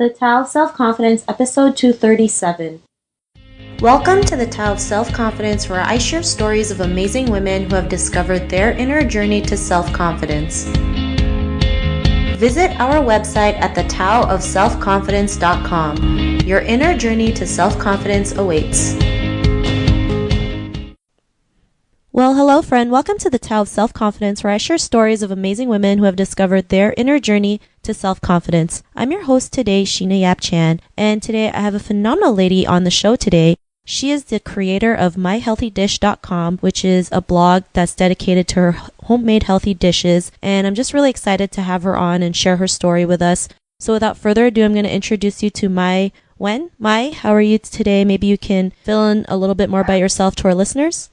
The Tao of Self-Confidence, episode 237. Welcome to the Tao of Self-Confidence, where I share stories of amazing women who have discovered their inner journey to self-confidence. Visit our website at thetaoofselfconfidence.com. Your inner journey to self-confidence awaits. Well, hello friend. Welcome to the Tao of Self-Confidence, where I share stories of amazing women who have discovered their inner journey to self-confidence. I'm your host today, Sheena Yap Chan, and today I have a phenomenal lady on the show today. She is the creator of myhealthydish.com, which is a blog that's dedicated to her homemade healthy dishes, and I'm just really excited to have her on and share her story with us. So without further ado, I'm going to introduce you to Nguyen. Mai, how are you today? Maybe you can fill in a little bit more about yourself to our listeners.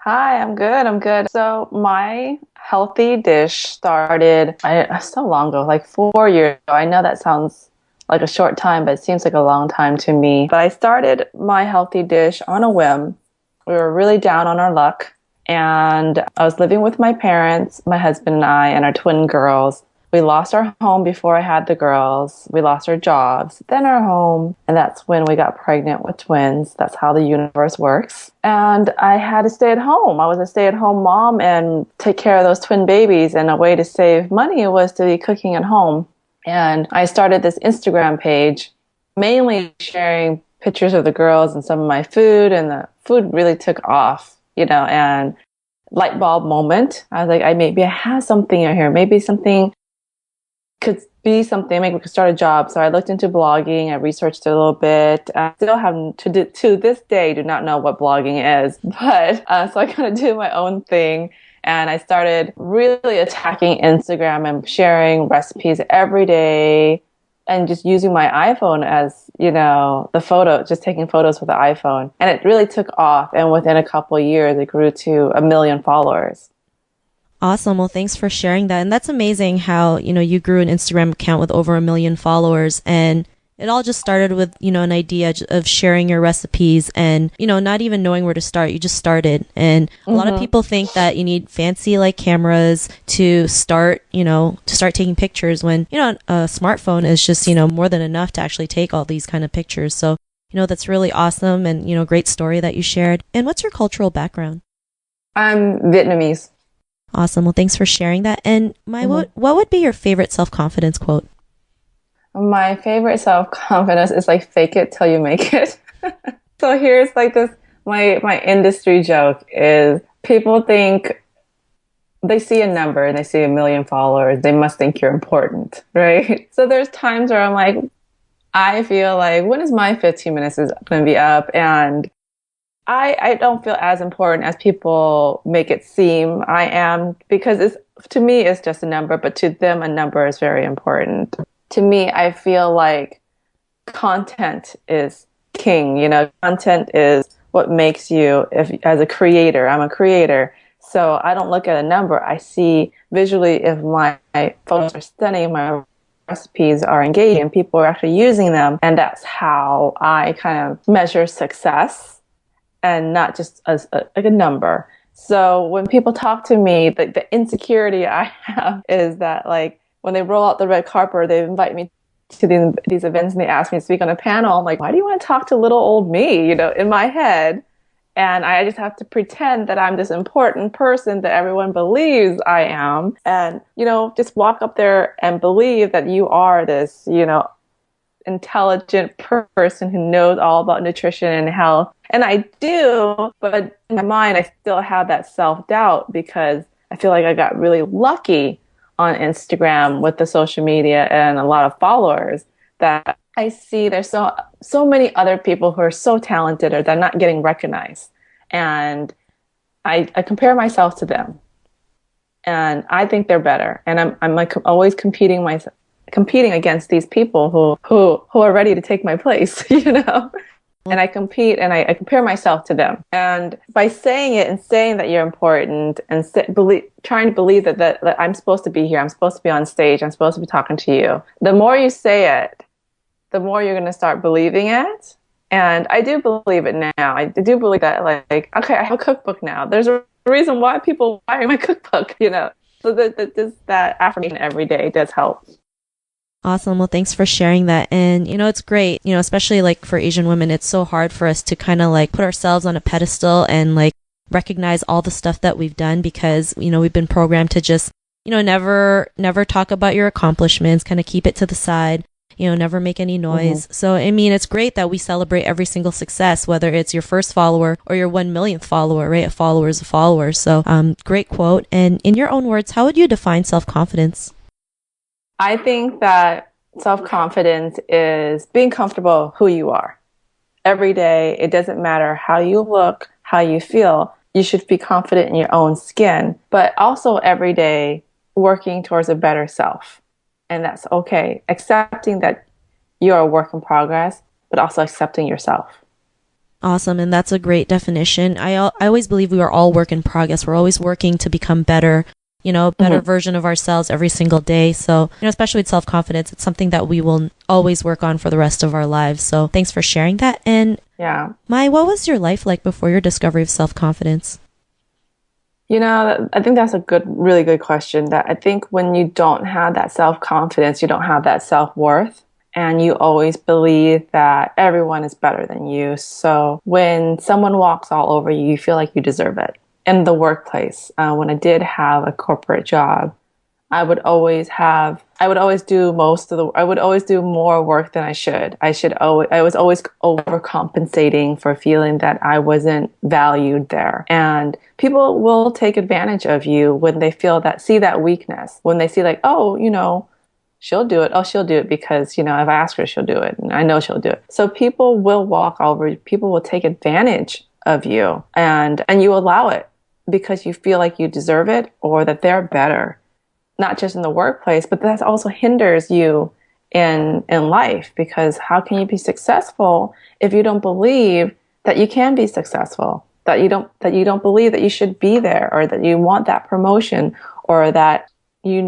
Hi, I'm good. So my healthy dish started so long ago, like 4 years ago. I know that sounds like a short time, but it seems like a long time to me. But I started my healthy dish on a whim. We were really down on our luck, and I was living with my parents, my husband and I, and our twin girls. We lost our home before I had the girls. We lost our jobs, then our home. And that's when we got pregnant with twins. That's how the universe works. And I had to stay at home. I was a stay-at-home mom and take care of those twin babies. And a way to save money was to be cooking at home. And I started this Instagram page, mainly sharing pictures of the girls and some of my food. And the food really took off, and light bulb moment. I was like, maybe I have something in here. Maybe something could be something, maybe we could start a job. So I looked into blogging, I researched it a little bit. I still have, to this day, do not know what blogging is. But so I kind of do my own thing. And I started really attacking Instagram and sharing recipes every day and just using my iPhone as, the photo, just taking photos with the iPhone. And it really took off. And within a couple of years, it grew to 1 million followers. Awesome. Well, thanks for sharing that. And that's amazing how, you grew an Instagram account with over 1 million followers, and it all just started with, an idea of sharing your recipes and, not even knowing where to start. You just started. And a lot of people think that you need fancy cameras to start taking pictures when, a smartphone is just, more than enough to actually take all these kind of pictures. So, that's really awesome and, great story that you shared. And what's your cultural background? I'm Vietnamese. Awesome. Well, thanks for sharing that. And what would be your favorite self-confidence quote? My favorite self-confidence is fake it till you make it. So here's this, my industry joke is people think they see a number and they see 1 million followers. They must think you're important, right? So there's times where I feel like, when is my 15 minutes is going to be up? And I don't feel as important as people make it seem I am, because to me, it's just a number, but to them, a number is very important. To me, I feel like content is king. Content is what makes you, as a creator. I'm a creator. So I don't look at a number. I see visually if my photos are stunning, my recipes are engaging, people are actually using them. And that's how I kind of measure success. And not just as a number. So when people talk to me, the insecurity I have is that when they roll out the red carpet, they invite me to these events and they ask me to speak on a panel. I'm like, why do you want to talk to little old me, in my head? And I just have to pretend that I'm this important person that everyone believes I am. And, just walk up there and believe that you are this, intelligent person who knows all about nutrition and health. And I do, but in my mind, I still have that self-doubt because I feel like I got really lucky on Instagram with the social media and a lot of followers that I see there's so many other people who are so talented or they're not getting recognized. And I compare myself to them. And I think they're better. And I'm always competing against these people who are ready to take my place, And I compete and I compare myself to them. And by saying it and saying that you're important and trying to believe that I'm supposed to be here, I'm supposed to be on stage, I'm supposed to be talking to you, the more you say it, the more you're going to start believing it. And I do believe it now. I do believe that, okay, I have a cookbook now. There's a reason why people buy my cookbook, So that affirmation every day does help. Awesome. Well, thanks for sharing that. And, it's great, especially like for Asian women, it's so hard for us to kind of like put ourselves on a pedestal and like recognize all the stuff that we've done because, we've been programmed to just, never talk about your accomplishments, kind of keep it to the side, never make any noise. So, I mean, it's great that we celebrate every single success, whether it's your first follower or your 1 millionth follower, right? A follower is a follower. So, great quote. And in your own words, how would you define self-confidence? I think that self-confidence is being comfortable who you are. Every day, it doesn't matter how you look, how you feel. You should be confident in your own skin, but also every day working towards a better self. And that's okay. Accepting that you're a work in progress, but also accepting yourself. Awesome. And that's a great definition. I always believe we are all work in progress. We're always working to become better, better version of ourselves every single day. So, especially with self-confidence, it's something that we will always work on for the rest of our lives. So thanks for sharing that. And yeah, what was your life like before your discovery of self-confidence? I think that's a really good question. That I think when you don't have that self-confidence, you don't have that self-worth, and you always believe that everyone is better than you. So when someone walks all over you, you feel like you deserve it. In the workplace, when I did have a corporate job, I would always do more work than I should. I was always overcompensating for feeling that I wasn't valued there. And people will take advantage of you when they see that weakness, when they see like, oh, she'll do it. Oh, she'll do it because, if I ask her, she'll do it. And I know she'll do it. So people will walk over, people will take advantage of you and you allow it because you feel like you deserve it or that they're better. Not just in the workplace, but that also hinders you in life, because how can you be successful if you don't believe that you can be successful, that you don't believe that you should be there, or that you want that promotion, or that you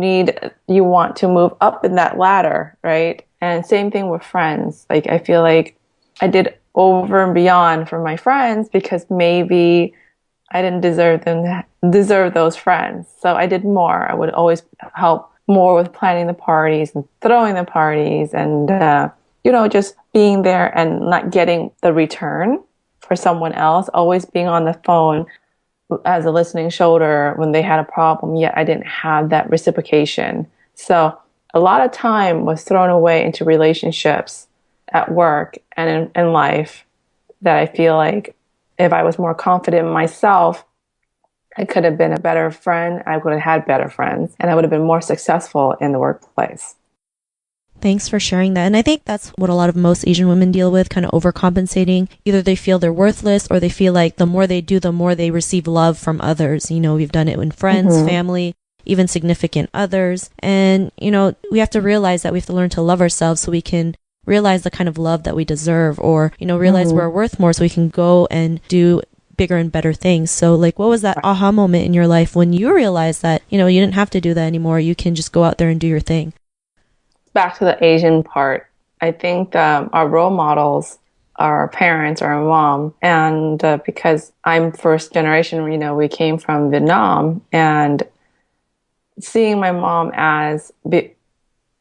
want to move up in that ladder, right? And same thing with friends. Like I feel like I did over and beyond for my friends because maybe I didn't deserve those friends. So I did more. I would always help more with planning the parties and throwing the parties and, just being there and not getting the return for someone else, always being on the phone as a listening shoulder when they had a problem, yet I didn't have that reciprocation. So a lot of time was thrown away into relationships at work and in life that I feel like if I was more confident in myself, I could have been a better friend. I would have had better friends and I would have been more successful in the workplace. Thanks for sharing that. And I think that's what a lot of most Asian women deal with, kind of overcompensating. Either they feel they're worthless or they feel like the more they do, the more they receive love from others. We've done it with friends, family, even significant others. And, we have to realize that we have to learn to love ourselves so we can realize the kind of love that we deserve, or, realize we're worth more so we can go and do bigger and better things. So like, what was that aha moment in your life when you realized that, you didn't have to do that anymore? You can just go out there and do your thing. Back to the Asian part. I think our role models are our parents or our mom. And because I'm first generation, we came from Vietnam, and seeing my mom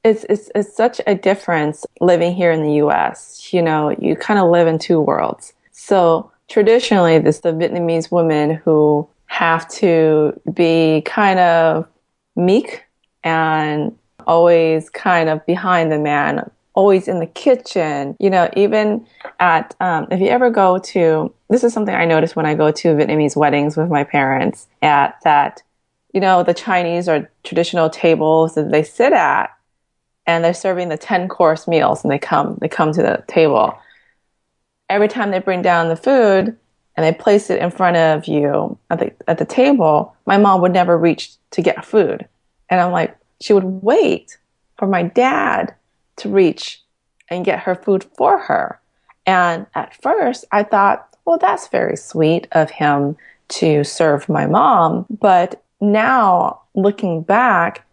it's such a difference living here in the US. You kind of live in two worlds. So traditionally, it's the Vietnamese women who have to be kind of meek and always kind of behind the man, always in the kitchen. Even at, if you ever go to, this is something I noticed when I go to Vietnamese weddings with my parents, at that, the Chinese or traditional tables that they sit at, and they're serving the 10-course meals, and they come to the table. Every time they bring down the food and they place it in front of you at the table, my mom would never reach to get food. And I'm like, she would wait for my dad to reach and get her food for her. And at first I thought, well, that's very sweet of him to serve my mom. But now looking back,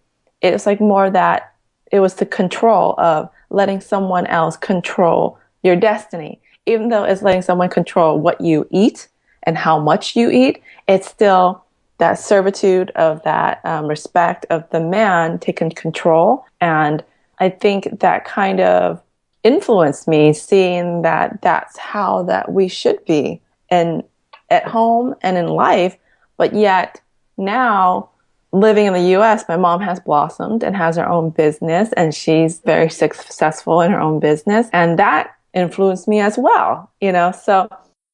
it's like more that it was the control of letting someone else control your destiny. Even though it's letting someone control what you eat and how much you eat, it's still that servitude of that respect of the man taking control and I think that kind of influenced me, seeing that that's how that we should be and at home and in life. But yet now, living in the US, my mom has blossomed and has her own business, and she's very successful in her own business. And that influenced me as well, you know? So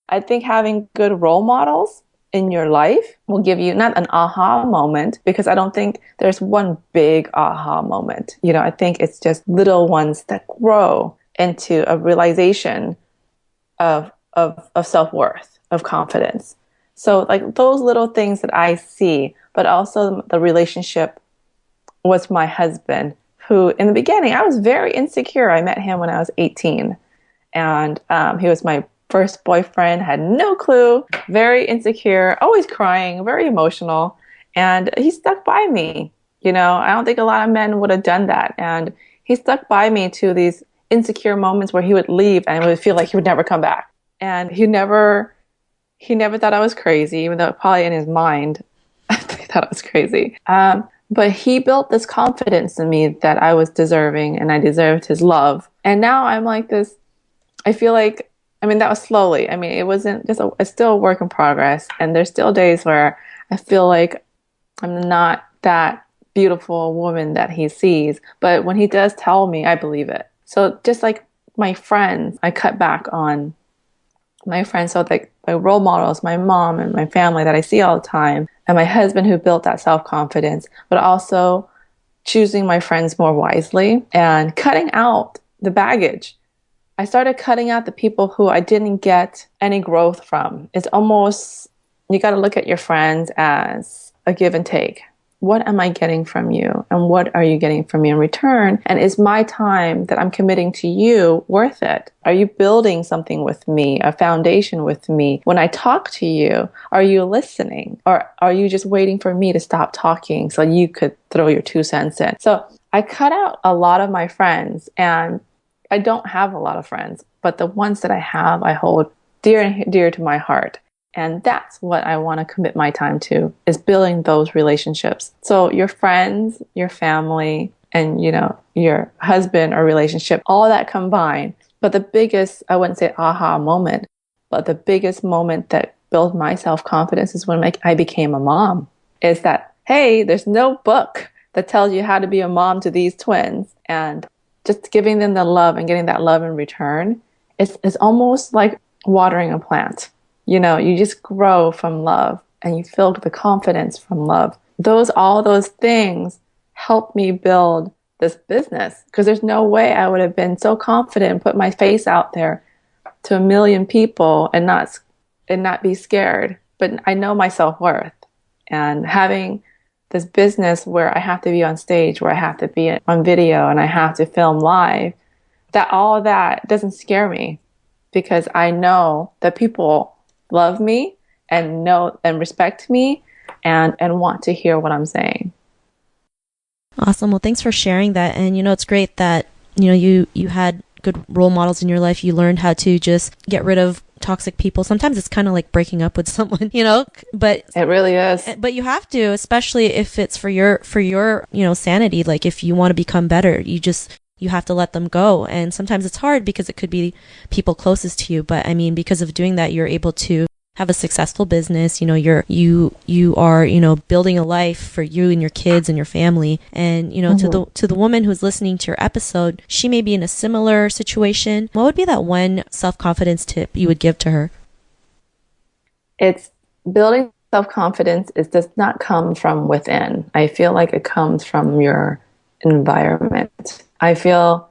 I think having good role models in your life will give you not an aha moment, because I don't think there's one big aha moment. You know, I think it's just little ones that grow into a realization of self-worth, of confidence. So like those little things that I see, but also the relationship with my husband, who in the beginning, I was very insecure. I met him when I was 18, and he was my first boyfriend, had no clue, very insecure, always crying, very emotional. And he stuck by me. You know, I don't think a lot of men would have done that. And he stuck by me to these insecure moments where he would leave and it would feel like he would never come back. And he never thought I was crazy, even though probably in his mind, he thought I was crazy. But he built this confidence in me that I was deserving and I deserved his love. And now I'm like this, I feel like, I mean, that was slowly. I mean, it wasn't just, it's still a work in progress. And there's still days where I feel like I'm not that beautiful woman that he sees. But when he does tell me, I believe it. So just like my friends, I cut back on my friends. So like my role models, my mom and my family that I see all the time, and my husband who built that self-confidence, but also choosing my friends more wisely and cutting out the baggage. I started cutting out the people who I didn't get any growth from. It's almost, you got to look at your friends as a give and take. What am I getting from you? And what are you getting from me in return? And is my time that I'm committing to you worth it? Are you building something with me, a foundation with me? When I talk to you, are you listening? Or are you just waiting for me to stop talking so you could throw your 2 cents in? So I cut out a lot of my friends, and I don't have a lot of friends, but the ones that I have, I hold dear and dear to my heart. And that's what I want to commit my time to, is building those relationships. So your friends, your family, and, you know, your husband or relationship, all that combined. But the biggest, I wouldn't say aha moment, but the biggest moment that built my self-confidence is when I became a mom. Is that, hey, there's no book that tells you how to be a mom to these twins. And just giving them the love and getting that love in return, it's almost like watering a plant. You know, you just grow from love and you feel the confidence from love. All those things helped me build this business, because there's no way I would have been so confident and put my face out there to 1 million people and not be scared. But I know my self-worth, and having this business where I have to be on stage, where I have to be on video and I have to film live, that all of that doesn't scare me, because I know that people love me and know and respect me and want to hear what I'm saying. Awesome. Well, thanks for sharing that. And, you know, it's great that, you know, you had good role models in your life. You learned how to just get rid of toxic people. Sometimes it's kind of like breaking up with someone, you know, but it really is. But you have to, especially if it's for your, you know, sanity. Like if you want to become better, you have to let them go. And sometimes it's hard because it could be people closest to you. But I mean, because of doing that, you're able to have a successful business. You know, you are, you know, building a life for you and your kids and your family. And, you know, to the woman who's listening to your episode, she may be in a similar situation. What would be that one self-confidence tip you would give to her? It's building self-confidence. It does not come from within. I feel like it comes from your environment. I feel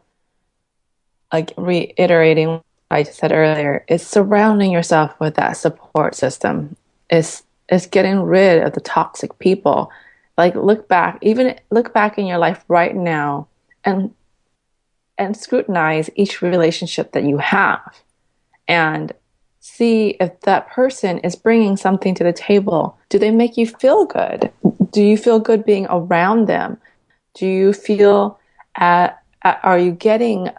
like, reiterating what I just said earlier, is surrounding yourself with that support system. It's getting rid of the toxic people. Like look back in your life right now and scrutinize each relationship that you have and see if that person is bringing something to the table. Do they make you feel good? Do you feel good being around them? Do you feel are you getting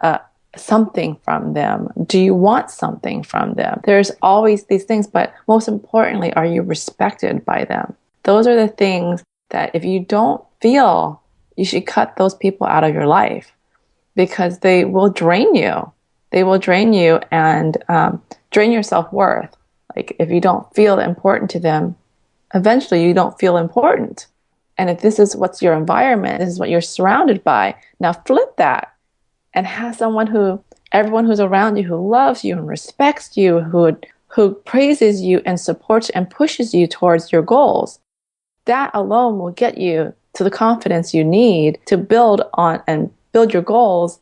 something from them? Do you want something from them? There's always these things, but most importantly, are you respected by them? Those are the things that if you don't feel, you should cut those people out of your life. because they will drain you. They will drain you and drain your self-worth. Like if you don't feel important to them, eventually you don't feel important. And if this is what's your environment, this is what you're surrounded by, now flip that and have everyone who's around you who loves you and respects you, who praises you and supports and pushes you towards your goals. That alone will get you to the confidence you need to build on and build your goals,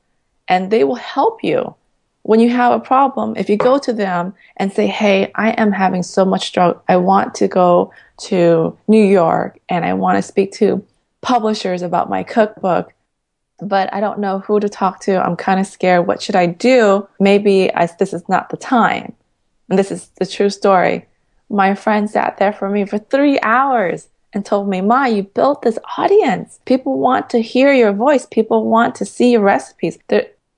and they will help you. When you have a problem, if you go to them and say, hey, I am having so much struggle. I want to go to New York and I want to speak to publishers about my cookbook, but I don't know who to talk to. I'm kind of scared. What should I do? Maybe this is not the time. And this is the true story. My friend sat there for me for 3 hours and told me, Ma, you built this audience. People want to hear your voice. People want to see your recipes.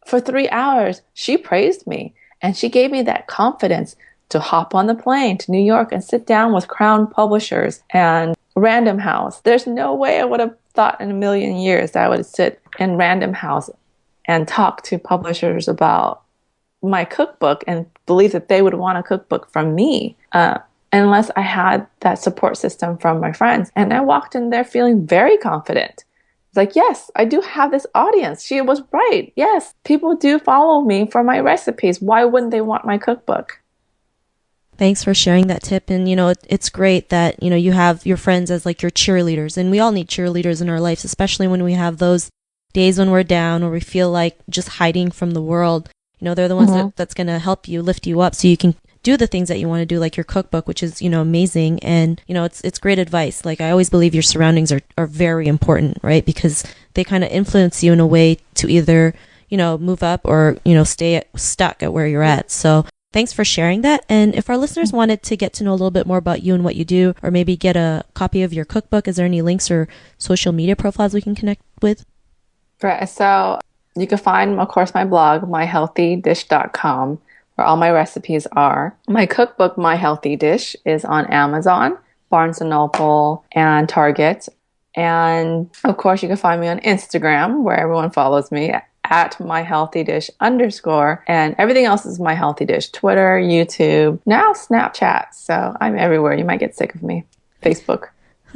For 3 hours, she praised me, and she gave me that confidence to hop on the plane to New York and sit down with Crown Publishers and Random House. There's no way I would have thought in a million years that I would sit in Random House and talk to publishers about my cookbook and believe that they would want a cookbook from me, unless I had that support system from my friends. And I walked in there feeling very confident. It's like, yes, I do have this audience. She was right. Yes, people do follow me for my recipes. Why wouldn't they want my cookbook? Thanks for sharing that tip. And, it's great that, you have your friends as like your cheerleaders. And we all need cheerleaders in our lives, especially when we have those days when we're down or we feel like just hiding from the world. They're the ones that's going to help you, lift you up so you can do the things that you want to do, like your cookbook, which is, amazing. And, it's great advice. Like I always believe your surroundings are very important, right? Because they kind of influence you in a way to either, move up or, stay stuck at where you're at. So thanks for sharing that. And if our listeners wanted to get to know a little bit more about you and what you do, or maybe get a copy of your cookbook, is there any links or social media profiles we can connect with? Right. So you can find, of course, my blog, myhealthydish.com, where all my recipes are. My cookbook, My Healthy Dish, is on Amazon, Barnes & Noble, and Target. And, of course, you can find me on Instagram, where everyone follows me, at myhealthydish_. And everything else is My Healthy Dish. Twitter, YouTube, now Snapchat. So I'm everywhere. You might get sick of me. Facebook.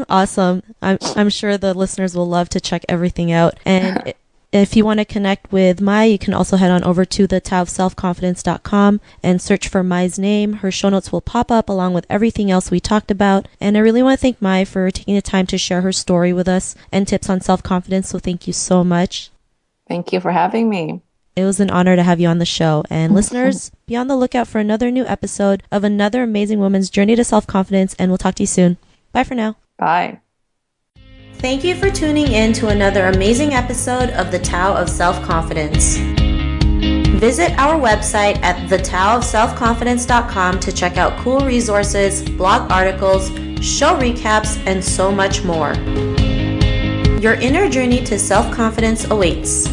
Awesome. I'm sure the listeners will love to check everything out. And if you want to connect with Mai, you can also head on over to thetaoofselfconfidence.com and search for Mai's name. Her show notes will pop up along with everything else we talked about. And I really want to thank Mai for taking the time to share her story with us and tips on self-confidence. So thank you so much. Thank you for having me. It was an honor to have you on the show. And listeners, be on the lookout for another new episode of another amazing woman's journey to self-confidence. And we'll talk to you soon. Bye for now. Bye. Thank you for tuning in to another amazing episode of The Tao of Self-Confidence. Visit our website at thetaoofselfconfidence.com to check out cool resources, blog articles, show recaps, and so much more. Your inner journey to self-confidence awaits.